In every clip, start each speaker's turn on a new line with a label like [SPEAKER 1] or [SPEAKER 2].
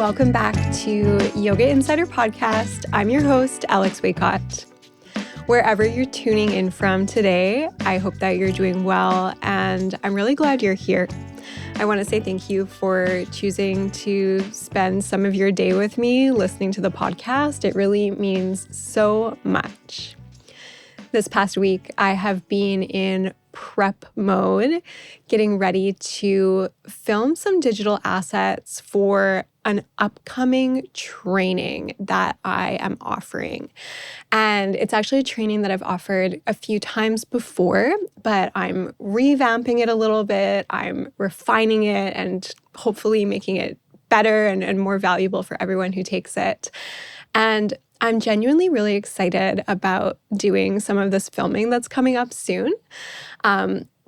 [SPEAKER 1] Welcome back to Yoga Insider Podcast. I'm your host, Alex Waycott. Wherever you're tuning in from today, I hope that you're doing well, and I'm really glad you're here. I want to say thank you for choosing to spend some of your day with me listening to the podcast. It really means so much. This past week, I have been in prep mode, getting ready to film some digital assets for an upcoming training that I am offering. And it's actually a training that I've offered a few times before, but I'm revamping it a little bit. I'm refining it and hopefully making it better and more valuable for everyone who takes it. And I'm genuinely really excited about doing some of this filming that's coming up soon.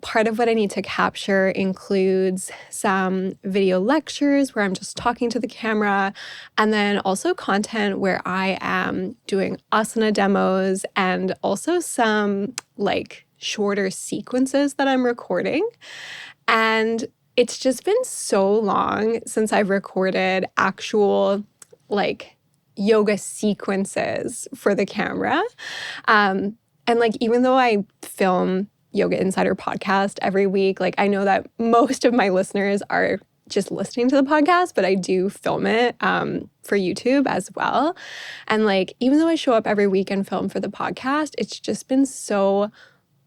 [SPEAKER 1] Part of what I need to capture includes some video lectures where I'm just talking to the camera, and then also content where I am doing asana demos and also some shorter sequences that I'm recording. And it's just been so long since I've recorded actual yoga sequences for the camera. And even though I film Yoga Insider Podcast every week, I know that most of my listeners are just listening to the podcast, but I do film it for YouTube as well. And even though I show up every week and film for the podcast, it's just been so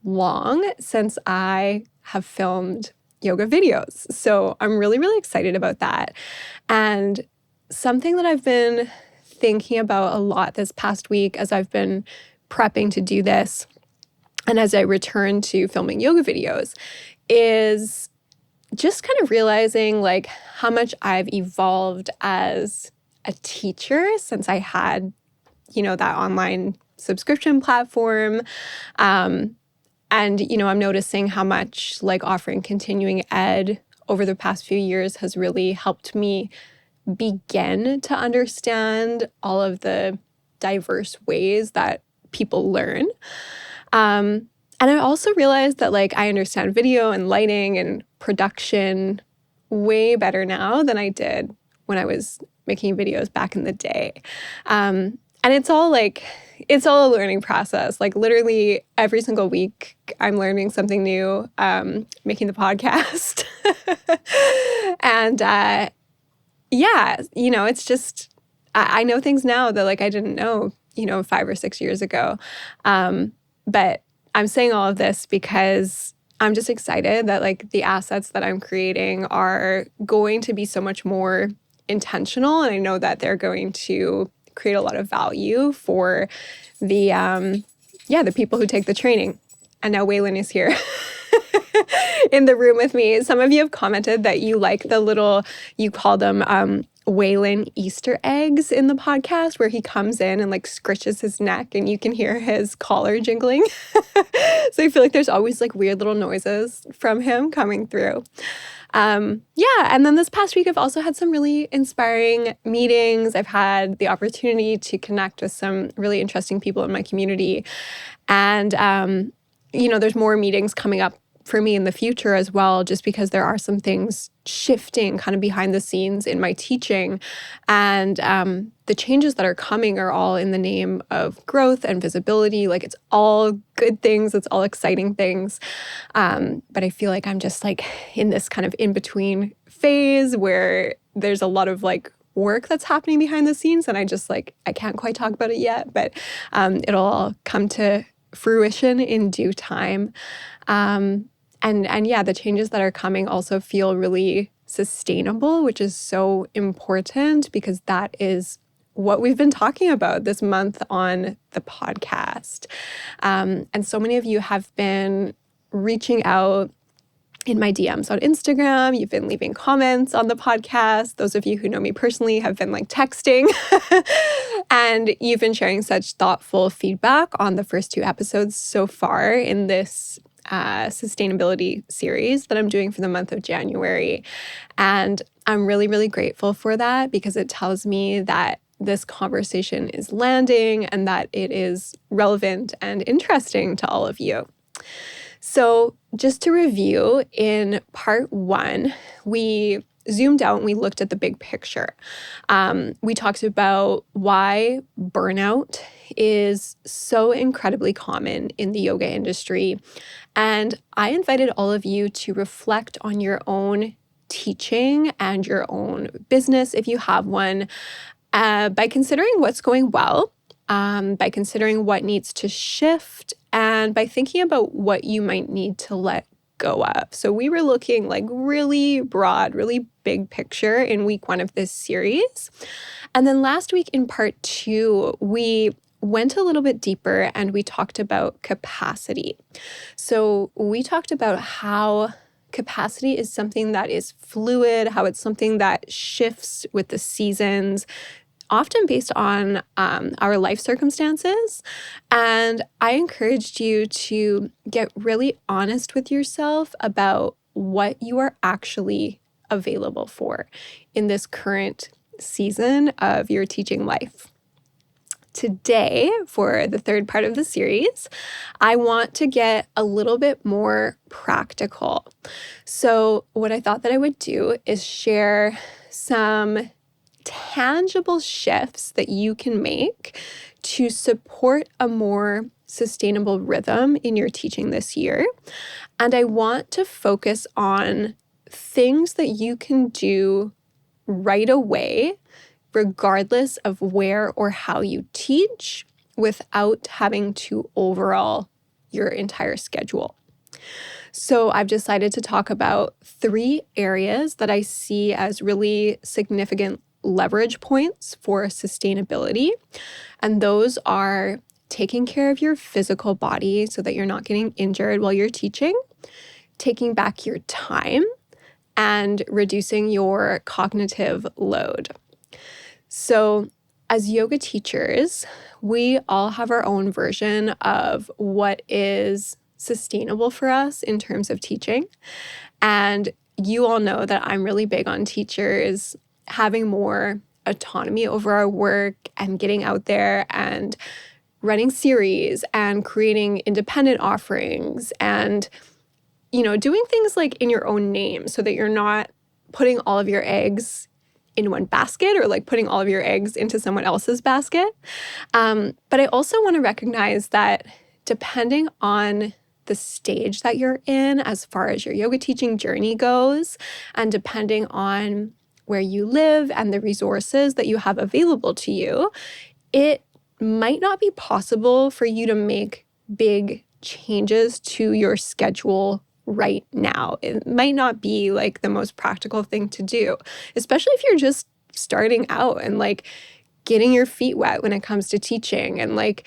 [SPEAKER 1] long since I have filmed yoga videos. So I'm really, really excited about that. And something that I've been thinking about a lot this past week as I've been prepping to do this and as I return to filming yoga videos is just kind of realizing how much I've evolved as a teacher since I had, that online subscription platform. And, I'm noticing how much offering continuing ed over the past few years has really helped me begin to understand all of the diverse ways that people learn. And I also realized that I understand video and lighting and production way better now than I did when I was making videos back in the day. And it's all a learning process. Literally every single week I'm learning something new, making the podcast. And it's just, I know things now that I didn't know, 5 or 6 years ago. But I'm saying all of this because I'm just excited that the assets that I'm creating are going to be so much more intentional. And I know that they're going to create a lot of value for the people who take the training. And now Waylon is here in the room with me. Some of you have commented that you like the little, you call them Waylon Easter eggs in the podcast where he comes in and scritches his neck and you can hear his collar jingling. So I feel there's always weird little noises from him coming through. And then this past week I've also had some really inspiring meetings. I've had the opportunity to connect with some really interesting people in my community. And, there's more meetings coming up for me in the future as well, just because there are some things shifting kind of behind the scenes in my teaching. And the changes that are coming are all in the name of growth and visibility. It's all good things. It's all exciting things. But I feel I'm just in this kind of in-between phase where there's a lot of work that's happening behind the scenes. And I just I can't quite talk about it yet, but it'll all come to fruition in due time. The changes that are coming also feel really sustainable, which is so important because that is what we've been talking about this month on the podcast. And so many of you have been reaching out in my DMs on Instagram. You've been leaving comments on the podcast. Those of you who know me personally have been texting. And you've been sharing such thoughtful feedback on the first 2 episodes so far in this sustainability series that I'm doing for the month of January. And I'm really, really grateful for that because it tells me that this conversation is landing and that it is relevant and interesting to all of you. So just to review, in part 1, we zoomed out and we looked at the big picture. We talked about why burnout is so incredibly common in the yoga industry. And I invited all of you to reflect on your own teaching and your own business, if you have one, by considering what's going well, by considering what needs to shift, and by thinking about what you might need to let go of. So we were looking like really broad, really big picture in week 1 of this series. And then last week in part 2, we went a little bit deeper and we talked about capacity. So we talked about how capacity is something that is fluid, how it's something that shifts with the seasons, often based on our life circumstances. And I encouraged you to get really honest with yourself about what you are actually available for in this current season of your teaching life. Today, for the third part of the series, I want to get a little bit more practical. So what I thought that I would do is share some tangible shifts that you can make to support a more sustainable rhythm in your teaching this year. And I want to focus on things that you can do right away, regardless of where or how you teach, without having to overhaul your entire schedule. So I've decided to talk about 3 areas that I see as really significant leverage points for sustainability. And those are taking care of your physical body so that you're not getting injured while you're teaching, taking back your time, and reducing your cognitive load. So as yoga teachers, we all have our own version of what is sustainable for us in terms of teaching. And you all know that I'm really big on teachers having more autonomy over our work and getting out there and running series and creating independent offerings and, doing things like in your own name so that you're not putting all of your eggs in one basket or like putting all of your eggs into someone else's basket. But I also want to recognize that depending on the stage that you're in as far as your yoga teaching journey goes, and depending on where you live and the resources that you have available to you, it might not be possible for you to make big changes to your schedule right now. It might not be like the most practical thing to do, especially if you're just starting out and like getting your feet wet when it comes to teaching and like,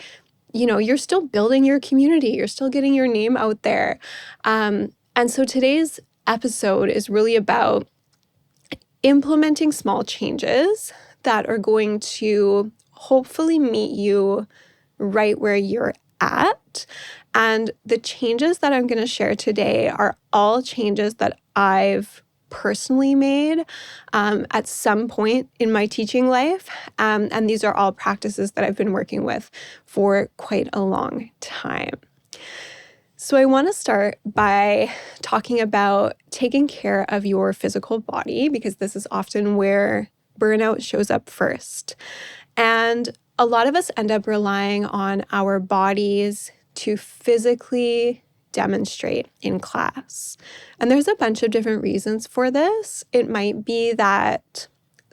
[SPEAKER 1] you're still building your community, you're still getting your name out there. And so today's episode is really about implementing small changes that are going to hopefully meet you right where you're at. And the changes that I'm going to share today are all changes that I've personally made at some point in my teaching life. And these are all practices that I've been working with for quite a long time. So I want to start by talking about taking care of your physical body, because this is often where burnout shows up first. And a lot of us end up relying on our bodies to physically demonstrate in class. And there's a bunch of different reasons for this. It might be that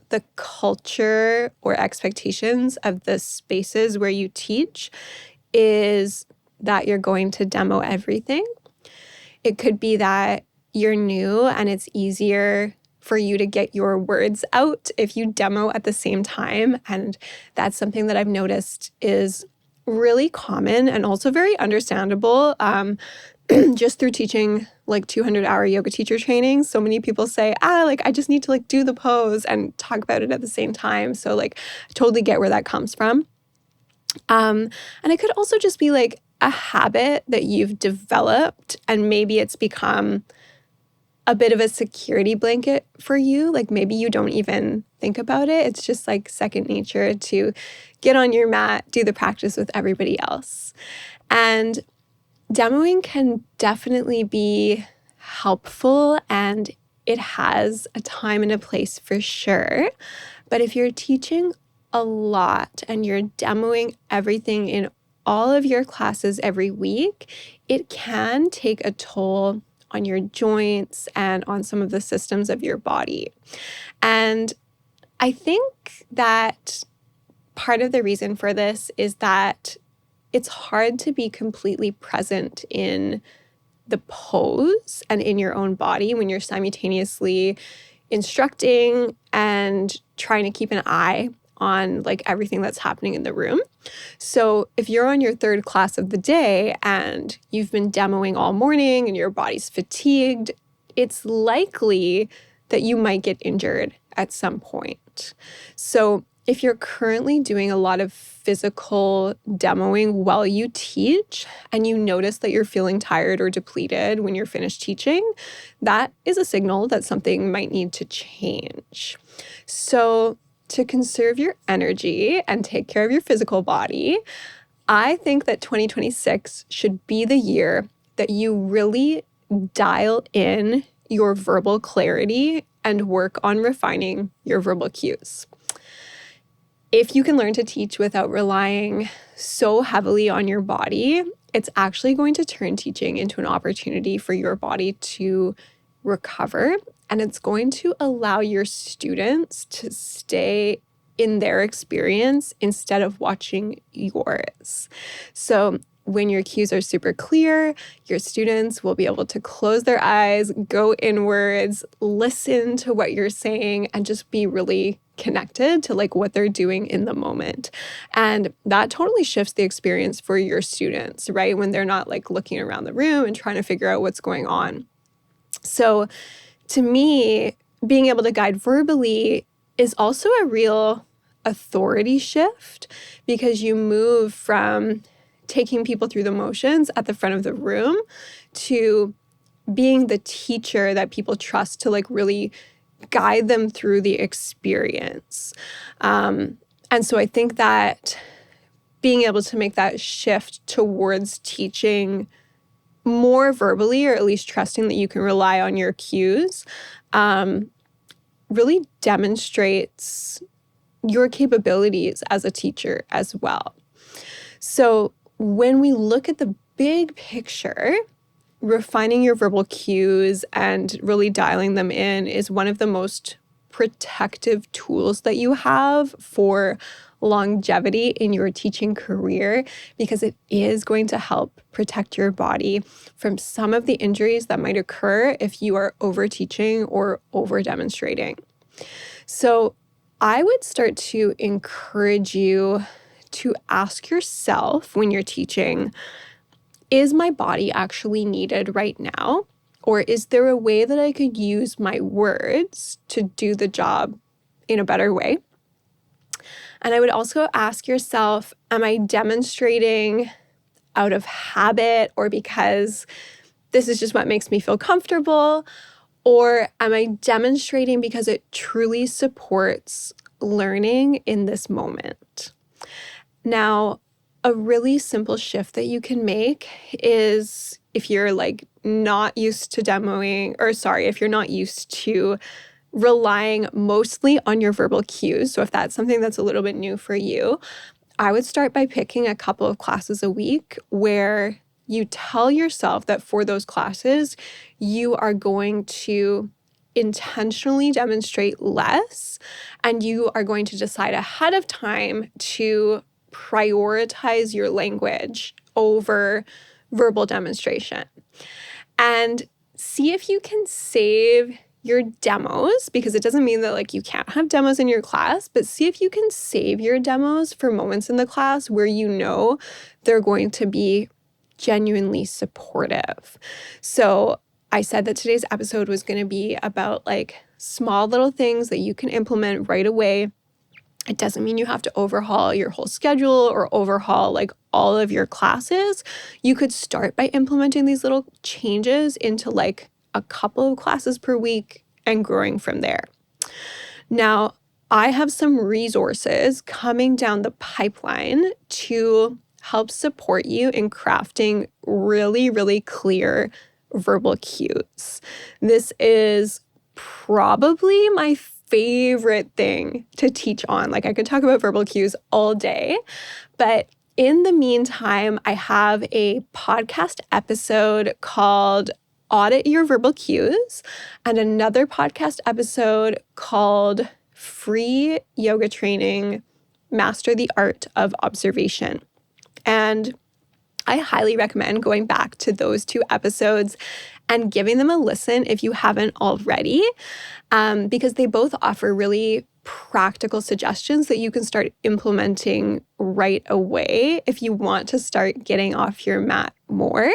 [SPEAKER 1] the culture or expectations of the spaces where you teach is that you're going to demo everything. It could be that you're new and it's easier for you to get your words out if you demo at the same time. And that's something that I've noticed is really common and also very understandable. Just through teaching like 200-hour yoga teacher training, so many people say, I just need to like do the pose and talk about it at the same time. So like I totally get where that comes from. And it could also just be like a habit that you've developed and maybe it's become a bit of a security blanket for you. Like maybe you don't even think about it. It's just like second nature to get on your mat, do the practice with everybody else. And demoing can definitely be helpful and it has a time and a place for sure. But if you're teaching a lot and you're demoing everything in all of your classes every week, it can take a toll on your joints and on some of the systems of your body. And I think that part of the reason for this is that it's hard to be completely present in the pose and in your own body when you're simultaneously instructing and trying to keep an eye on like everything that's happening in the room. So if you're on your third class of the day and you've been demoing all morning and your body's fatigued, it's likely that you might get injured at some point. So if you're currently doing a lot of physical demoing while you teach and you notice that you're feeling tired or depleted when you're finished teaching, that is a signal that something might need to change. So to conserve your energy and take care of your physical body, I think that 2026 should be the year that you really dial in your verbal clarity and work on refining your verbal cues. If you can learn to teach without relying so heavily on your body, it's actually going to turn teaching into an opportunity for your body to recover, and it's going to allow your students to stay in their experience instead of watching yours. So when your cues are super clear, your students will be able to close their eyes, go inwards, listen to what you're saying, and just be really connected to like what they're doing in the moment. And that totally shifts the experience for your students, right? When they're not like looking around the room and trying to figure out what's going on. So to me, being able to guide verbally is also a real authority shift, because you move from taking people through the motions at the front of the room to being the teacher that people trust to like really guide them through the experience. And so I think that being able to make that shift towards teaching more verbally, or at least trusting that you can rely on your cues, really demonstrates your capabilities as a teacher as well. So when we look at the big picture, refining your verbal cues and really dialing them in is one of the most protective tools that you have for longevity in your teaching career, because it is going to help protect your body from some of the injuries that might occur if you are over teaching or over demonstrating. So I would start to encourage you to ask yourself when you're teaching, is my body actually needed right now? Or is there a way that I could use my words to do the job in a better way? And I would also ask yourself, am I demonstrating out of habit or because this is just what makes me feel comfortable? Or am I demonstrating because it truly supports learning in this moment? Now, a really simple shift that you can make is if you're like not used to if you're not used to relying mostly on your verbal cues. So if that's something that's a little bit new for you, I would start by picking a couple of classes a week where you tell yourself that for those classes, you are going to intentionally demonstrate less, and you are going to decide ahead of time to prioritize your language over verbal demonstration. And see if you can save your demos, because it doesn't mean that like you can't have demos in your class, but see if you can save your demos for moments in the class where you know they're going to be genuinely supportive. So I said that today's episode was going to be about like small little things that you can implement right away. It doesn't mean you have to overhaul your whole schedule or overhaul like all of your classes. You could start by implementing these little changes into like a couple of classes per week and growing from there. Now, I have some resources coming down the pipeline to help support you in crafting really, really clear verbal cues. This is probably my favorite thing to teach on. Like, I could talk about verbal cues all day, but in the meantime, I have a podcast episode called Audit Your Verbal Cues and another podcast episode called Free Yoga Training, Master the Art of Observation. And I highly recommend going back to those 2 episodes and giving them a listen if you haven't already, because they both offer really practical suggestions that you can start implementing right away if you want to start getting off your mat more.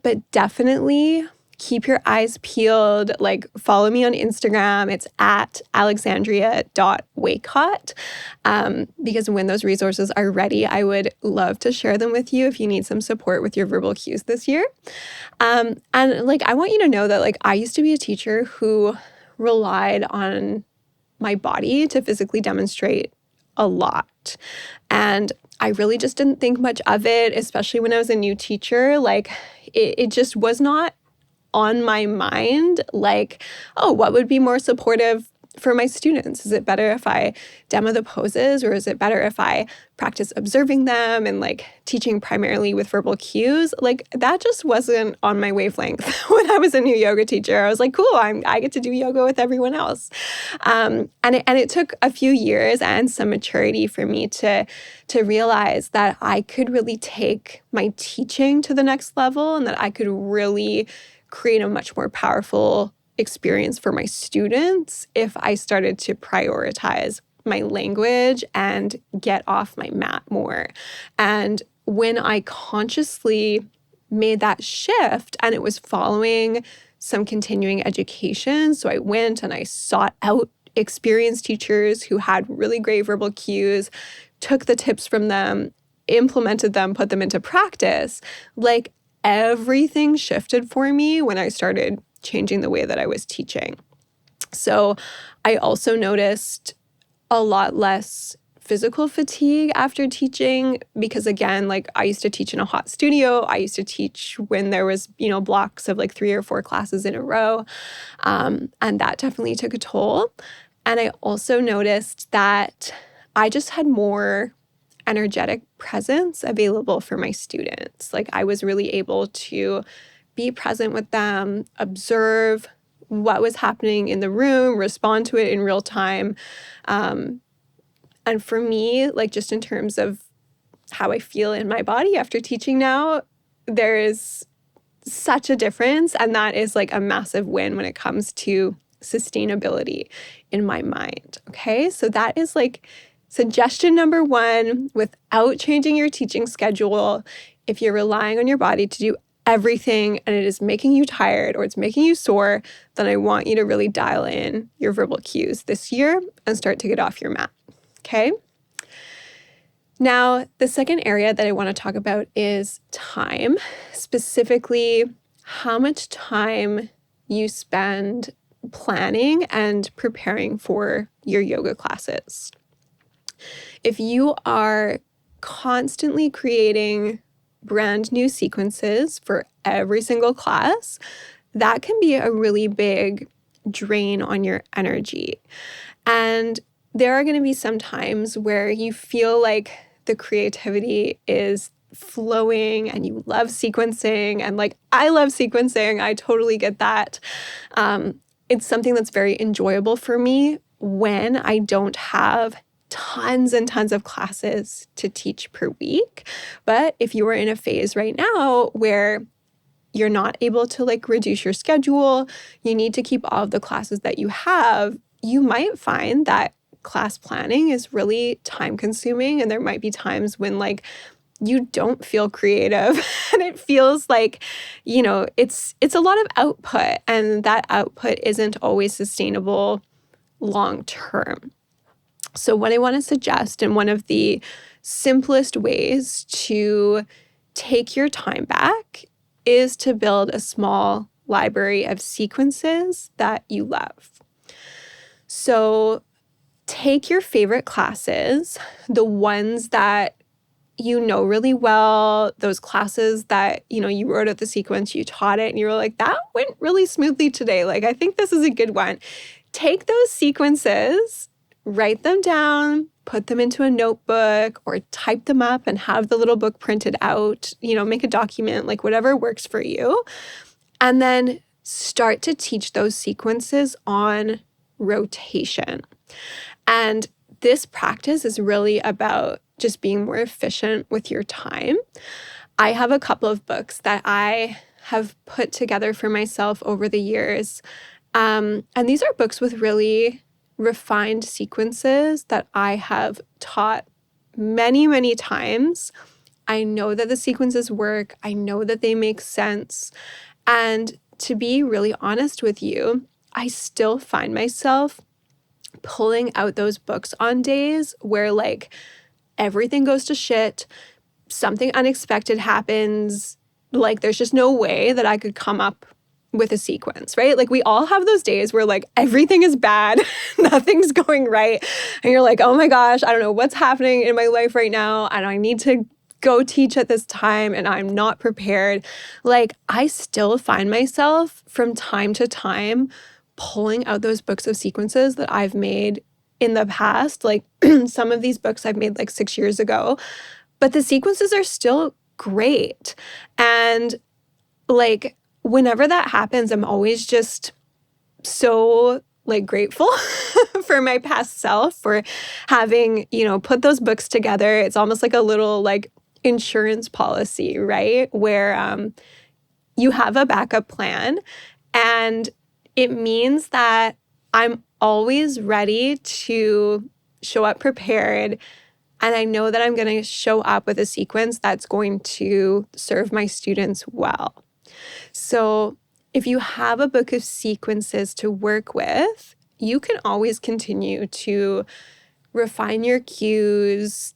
[SPEAKER 1] But definitely keep your eyes peeled. Like, follow me on Instagram. It's at alexandria.waycott. Because when those resources are ready, I would love to share them with you if you need some support with your verbal cues this year. And like, I want you to know that like, I used to be a teacher who relied on my body to physically demonstrate a lot. And I really just didn't think much of it, especially when I was a new teacher. Like, it just was not on my mind, like, oh, what would be more supportive for my students? Is it better if I demo the poses, or is it better if I practice observing them and like teaching primarily with verbal cues? Like, that just wasn't on my wavelength when I was a new yoga teacher. I was like, cool, I get to do yoga with everyone else. And it took a few years and some maturity for me to realize that I could really take my teaching to the next level and that I could really create a much more powerful experience for my students if I started to prioritize my language and get off my mat more. And when I consciously made that shift, and it was following some continuing education, so I went and I sought out experienced teachers who had really great verbal cues, took the tips from them, implemented them, put them into practice, like, everything shifted for me when I started changing the way that I was teaching. So I also noticed a lot less physical fatigue after teaching because, again, like, I used to teach in a hot studio. I used to teach when there was, blocks of like 3 or 4 classes in a row. And that definitely took a toll. And I also noticed that I just had more energetic presence available for my students. Like, I was really able to be present with them, observe what was happening in the room, respond to it in real time. And for me, like, just in terms of how I feel in my body after teaching now, there is such a difference. And that is like a massive win when it comes to sustainability in my mind. Okay. So that is like suggestion number 1, without changing your teaching schedule. If you're relying on your body to do everything and it is making you tired or it's making you sore, then I want you to really dial in your verbal cues this year and start to get off your mat. Okay? Now, the second area that I want to talk about is time, specifically how much time you spend planning and preparing for your yoga classes. If you are constantly creating brand new sequences for every single class, that can be a really big drain on your energy. And there are going to be some times where you feel like the creativity is flowing and you love sequencing, and like, I love sequencing. I totally get that. It's something that's very enjoyable for me when I don't have tons and tons of classes to teach per week. But if you are in a phase right now where you're not able to like reduce your schedule, you need to keep all of the classes that you have, you might find that class planning is really time consuming. And there might be times when like you don't feel creative and it feels like, it's a lot of output, and that output isn't always sustainable long term. So what I want to suggest, and one of the simplest ways to take your time back, is to build a small library of sequences that you love. So take your favorite classes, the ones that you know really well, those classes that, you wrote out the sequence, you taught it, and you were like, that went really smoothly today. Like, I think this is a good one. Take those sequences, write them down, put them into a notebook or type them up and have the little book printed out, make a document, like whatever works for you. And then start to teach those sequences on rotation. And this practice is really about just being more efficient with your time. I have a couple of books that I have put together for myself over the years. And these are books with really refined sequences that I have taught many, many times. I know that the sequences work. I know that they make sense. And to be really honest with you, I still find myself pulling out those books on days where like everything goes to shit, something unexpected happens, like there's just no way that I could come up with a sequence, right? Like we all have those days where like everything is bad, nothing's going right, and you're like, oh my gosh, I don't know what's happening in my life right now, and I need to go teach at this time and I'm not prepared. Like I still find myself from time to time pulling out those books of sequences that I've made in the past. Like some of these books I've made like 6 years ago, but the sequences are still great. And like whenever that happens, I'm always just so like grateful for my past self for having, put those books together. It's almost like a little like insurance policy, right? Where you have a backup plan, and it means that I'm always ready to show up prepared. And I know that I'm going to show up with a sequence that's going to serve my students well. So if you have a book of sequences to work with, you can always continue to refine your cues,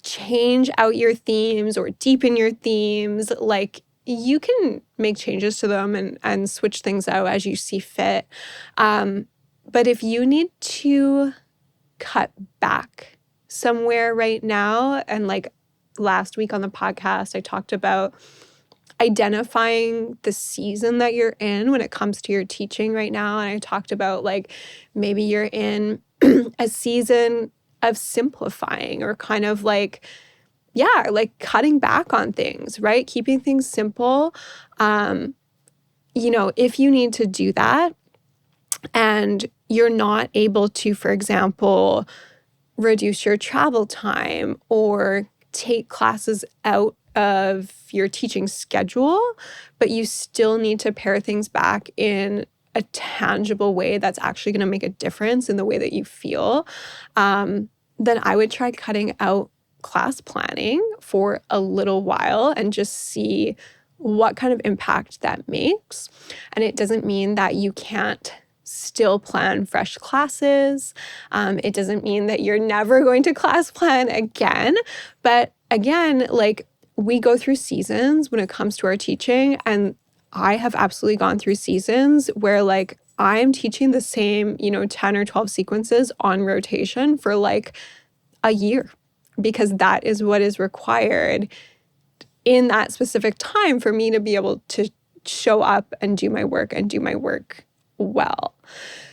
[SPEAKER 1] change out your themes or deepen your themes. Like you can make changes to them and switch things out as you see fit. But if you need to cut back somewhere right now, and like last week on the podcast, I talked about identifying the season that you're in when it comes to your teaching right now. And I talked about like maybe you're in a season of simplifying or kind of like, like cutting back on things, right? Keeping things simple. If you need to do that and you're not able to, for example, reduce your travel time or take classes out of your teaching schedule, but you still need to pare things back in a tangible way that's actually going to make a difference in the way that you feel, then I would try cutting out class planning for a little while and just see what kind of impact that makes. And it doesn't mean that you can't still plan fresh classes. It doesn't mean that you're never going to class plan again. But again, like we go through seasons when it comes to our teaching, and I have absolutely gone through seasons where like I'm teaching the same, 10 or 12 sequences on rotation for like a year, because that is what is required in that specific time for me to be able to show up and do my work well.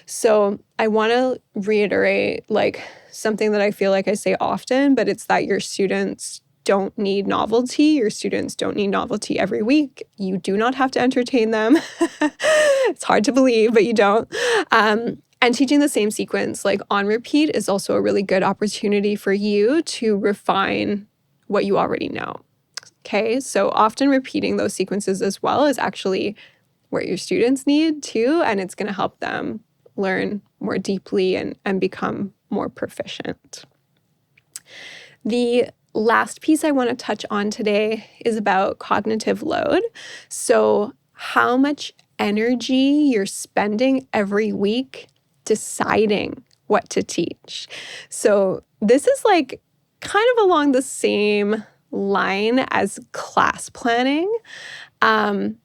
[SPEAKER 1] So I want to reiterate like something that I feel like I say often, but it's that your students don't need novelty. Your students don't need novelty every week. You do not have to entertain them. It's hard to believe, but you don't. And teaching the same sequence like on repeat is also a really good opportunity for you to refine what you already know. Okay, so often repeating those sequences as well is actually what your students need too, and it's going to help them learn more deeply and become more proficient. The last piece I want to touch on today is about cognitive load. So how much energy you're spending every week deciding what to teach. So this is like kind of along the same line as class planning. And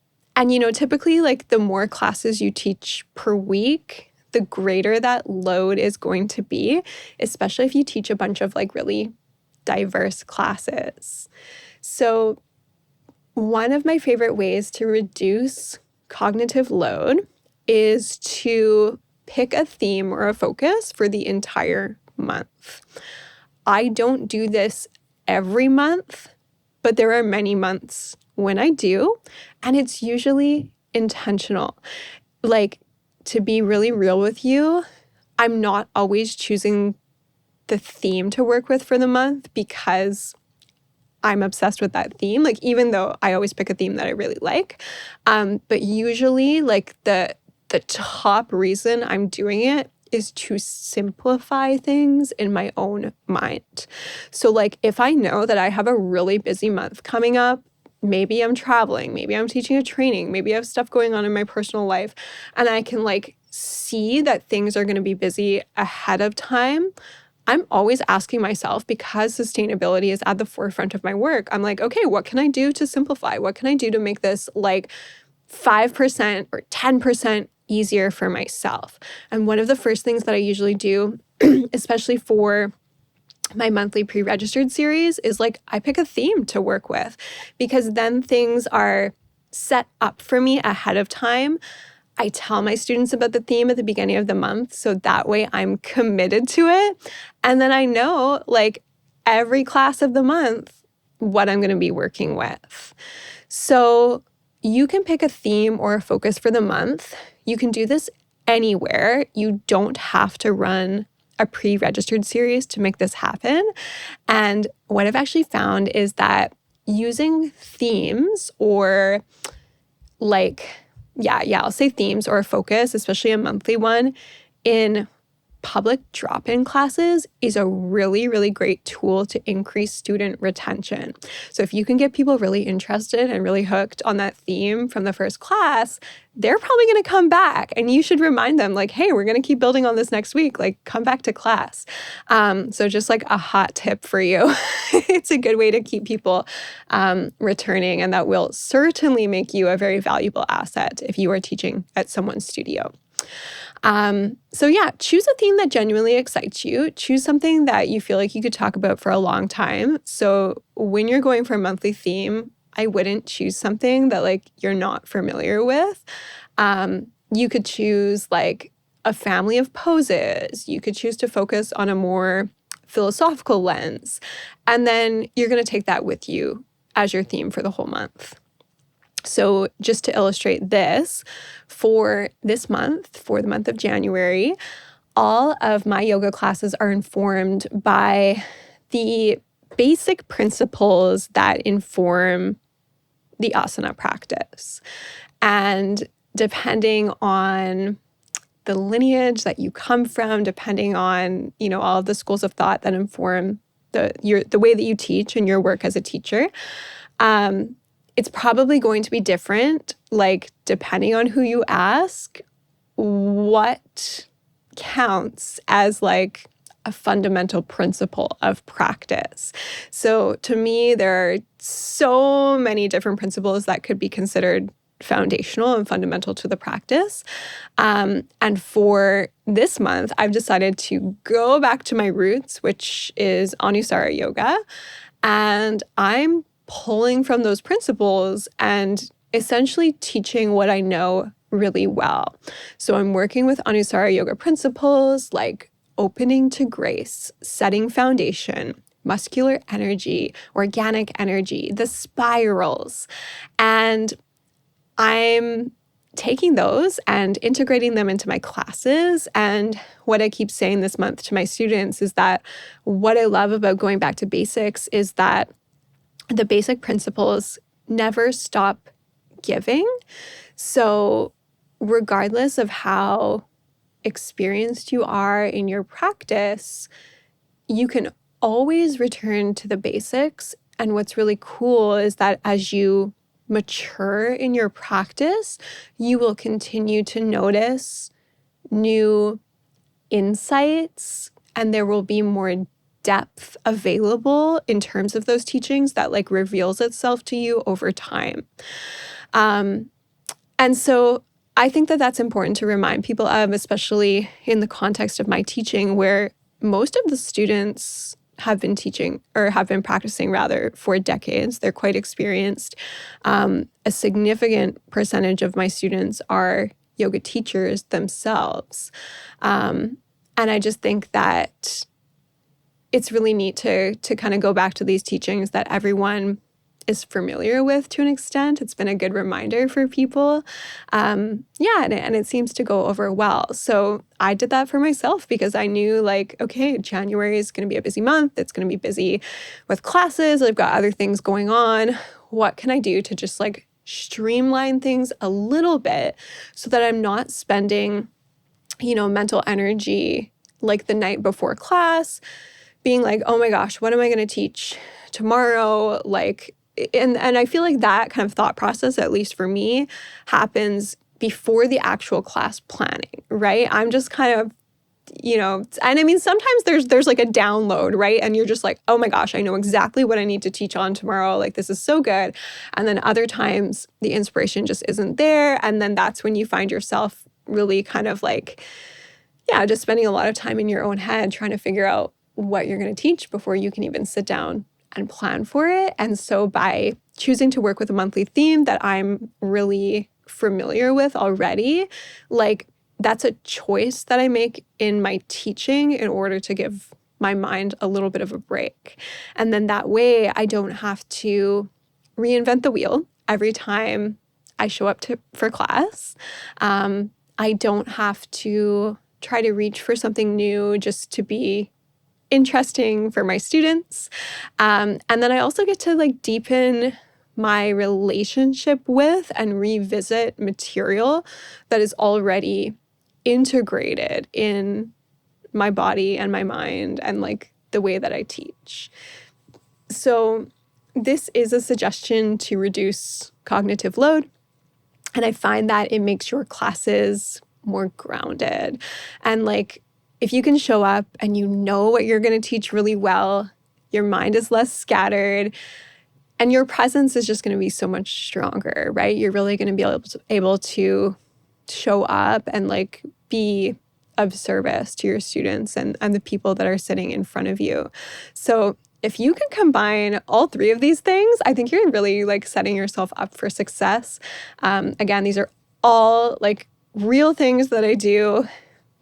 [SPEAKER 1] typically like the more classes you teach per week, the greater that load is going to be, especially if you teach a bunch of like really diverse classes. So one of my favorite ways to reduce cognitive load is to pick a theme or a focus for the entire month. I don't do this every month, but there are many months when I do, and it's usually intentional. Like, to be really real with you, I'm not always choosing the theme to work with for the month because I'm obsessed with that theme. Like, even though I always pick a theme that I really like, but usually like the top reason I'm doing it is to simplify things in my own mind. So like, if I know that I have a really busy month coming up, maybe I'm traveling, maybe I'm teaching a training, maybe I have stuff going on in my personal life, and I can like see that things are going to be busy ahead of time, I'm always asking myself, because sustainability is at the forefront of my work, I'm like, okay, what can I do to simplify? What can I do to make this like 5% or 10% easier for myself? And one of the first things that I usually do, especially for my monthly pre-registered series, is like I pick a theme to work with, because then things are set up for me ahead of time. I tell my students about the theme at the beginning of the month, so that way I'm committed to it. And then I know, like, every class of the month, what I'm going to be working with. So you can pick a theme or a focus for the month. You can do this anywhere. You don't have to run a pre-registered series to make this happen. And what I've actually found is that using themes or I'll say themes or a focus, especially a monthly one, in public drop-in classes is a really, really great tool to increase student retention. So if you can get people really interested and really hooked on that theme from the first class, they're probably going to come back, and you should remind them like, hey, we're going to keep building on this next week, like come back to class. So just like a hot tip for you. It's a good way to keep people returning, and that will certainly make you a very valuable asset if you are teaching at someone's studio. Choose a theme that genuinely excites you. Choose something that you feel like you could talk about for a long time. So when you're going for a monthly theme, I wouldn't choose something that like you're not familiar with. You could choose like a family of poses. You could choose to focus on a more philosophical lens. And then you're going to take that with you as your theme for the whole month. So just to illustrate this, for this month, for the month of January, all of my yoga classes are informed by the basic principles that inform the asana practice. And depending on the lineage that you come from, depending on, all of the schools of thought that inform the way that you teach and your work as a teacher, it's probably going to be different, like depending on who you ask, what counts as like a fundamental principle of practice. So to me, there are so many different principles that could be considered foundational and fundamental to the practice. And for this month, I've decided to go back to my roots, which is Anusara yoga. And I'm pulling from those principles and essentially teaching what I know really well. So I'm working with Anusara yoga principles like opening to grace, setting foundation, muscular energy, organic energy, the spirals. And I'm taking those and integrating them into my classes. And what I keep saying this month to my students is that what I love about going back to basics is that the basic principles never stop giving. So regardless of how experienced you are in your practice, you can always return to the basics. And what's really cool is that as you mature in your practice, you will continue to notice new insights, and there will be more depth available in terms of those teachings that like reveals itself to you over time. And so I think that that's important to remind people of, especially in the context of my teaching, where most of the students have been teaching or have been practicing rather for decades. They're quite experienced. A significant percentage of my students are yoga teachers themselves. And I just think that it's really neat to kind of go back to these teachings that everyone is familiar with to an extent. It's been a good reminder for people. And it seems to go over well. So I did that for myself because I knew like, okay, January is going to be a busy month. It's going to be busy with classes. I've got other things going on. What can I do to just like streamline things a little bit so that I'm not spending, mental energy like the night before class, being like, oh my gosh, what am I going to teach tomorrow? Like, and I feel like that kind of thought process, at least for me, happens before the actual class planning, right? I'm just kind of, and I mean, sometimes there's like a download, right? And you're just like, oh my gosh, I know exactly what I need to teach on tomorrow. Like, this is so good. And then other times the inspiration just isn't there. And then that's when you find yourself really kind of like, just spending a lot of time in your own head trying to figure out what you're going to teach before you can even sit down and plan for it. And so by choosing to work with a monthly theme that I'm really familiar with already, like that's a choice that I make in my teaching in order to give my mind a little bit of a break. And then that way I don't have to reinvent the wheel every time I show up for class. I don't have to try to reach for something new just to be interesting for my students. And then I also get to like deepen my relationship with and revisit material that is already integrated in my body and my mind and like the way that I teach. So this is a suggestion to reduce cognitive load. And I find that it makes your classes more grounded. And like, if you can show up and you know what you're going to teach really well, your mind is less scattered and your presence is just going to be so much stronger, right? You're really going to be able to show up and like be of service to your students and the people that are sitting in front of you. So if you can combine all three of these things, I think you're really like setting yourself up for success. Again, these are all like real things that I do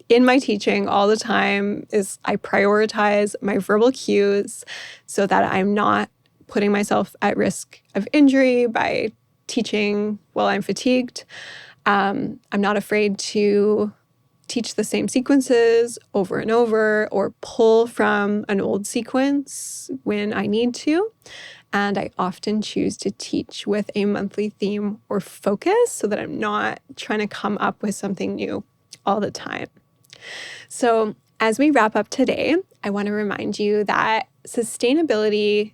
[SPEAKER 1] in my teaching all the time. Is I prioritize my verbal cues so that I'm not putting myself at risk of injury by teaching while I'm fatigued. I'm not afraid to teach the same sequences over and over or pull from an old sequence when I need to. And I often choose to teach with a monthly theme or focus so that I'm not trying to come up with something new all the time. So as we wrap up today, I want to remind you that sustainability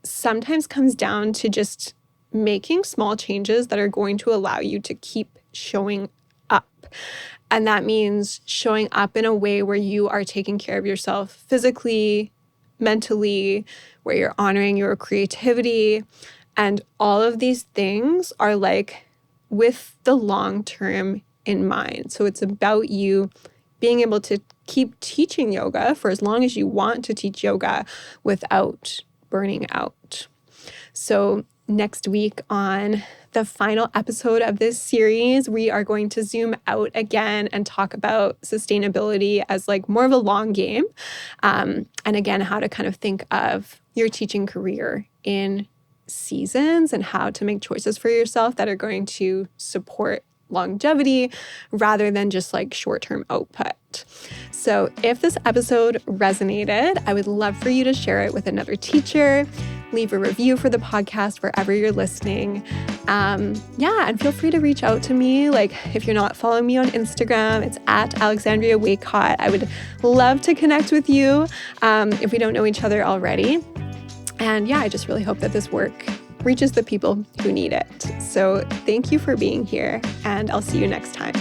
[SPEAKER 1] sometimes comes down to just making small changes that are going to allow you to keep showing up. And that means showing up in a way where you are taking care of yourself physically, mentally, where you're honoring your creativity. And all of these things are like with the long term in mind. So it's about you being able to keep teaching yoga for as long as you want to teach yoga without burning out. So next week on the final episode of this series, we are going to zoom out again and talk about sustainability as like more of a long game. And again, how to kind of think of your teaching career in seasons and how to make choices for yourself that are going to support longevity rather than just like short-term output. So if this episode resonated, I would love for you to share it with another teacher, leave a review for the podcast wherever you're listening. And feel free to reach out to me. Like if you're not following me on Instagram, it's at Alexandria Waycott. I would love to connect with you if we don't know each other already. And I just really hope that this work reaches the people who need it. So thank you for being here, and I'll see you next time.